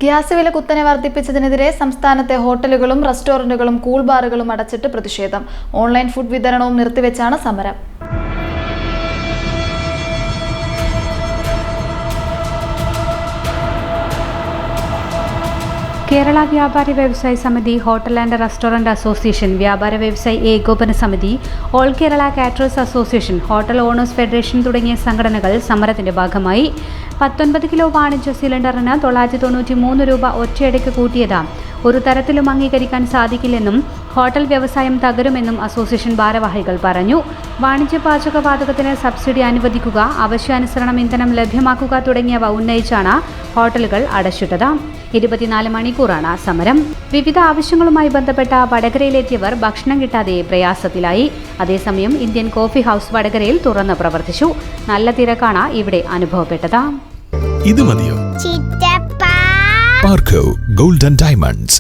Gas വില കുത്തനെ വർദ്ധിപ്പിച്ചതിനെതിരെ സംസ്ഥാനത്തെ ഹോട്ടലുകളും റെസ്റ്റോറന്റുകളും കൂൾ ബാറുകളും അടച്ചിട്ട് പ്രതിഷേധം. ഓൺലൈൻ ഫുഡ് വിതരണവും നിർത്തിവെച്ചാണ് സമരം. കേരള വ്യാപാരി വ്യവസായ സമിതി, ഹോട്ടൽ ആൻഡ് റെസ്റ്റോറന്റ് അസോസിയേഷൻ, വ്യാപാര വ്യവസായി ഏകോപന സമിതി, all Kerala caterers association, hotel owners federation തുടങ്ങിയ സംഘടനകൾ സമരത്തിന്റെ ഭാഗമായി 19 കിലോ വാണിജ്യ സിലിണ്ടറിന് 993 രൂപ ഒറ്റയടിക്ക് കൂട്ടിയത് ഒരു തരത്തിലും അംഗീകരിക്കാൻ സാധിക്കില്ലെന്നും ഹോട്ടൽ വ്യവസായം തകരുമെന്നും അസോസിയേഷൻ ഭാരവാഹികൾ പറഞ്ഞു. വാണിജ്യ പാചകവാതകത്തിന് സബ്സിഡി അനുവദിക്കുക, ആവശ്യാനുസരണം ഇന്ധനം ലഭ്യമാക്കുക തുടങ്ങിയവ ഉന്നയിച്ചാണ് ഹോട്ടലുകൾ അടച്ചിട്ടത്. 24 മണിക്കൂറാണ് സമരം. വിവിധ ആവശ്യങ്ങളുമായി ബന്ധപ്പെട്ട വടകരയിലെത്തിയവർ ഭക്ഷണം കിട്ടാതെ പ്രയാസത്തിലായി. അതേസമയം ഇന്ത്യൻ കോഫി ഹൗസ് വടകരയിൽ തുറന്ന് പ്രവർത്തിച്ചു. നല്ല തിരക്കാണ് ഇവിടെ അനുഭവപ്പെട്ടത്. ഇത് മതിയോ? പാർക്കോ ഗോൾഡ് ആൻഡ് ഡയമണ്ട്സ്.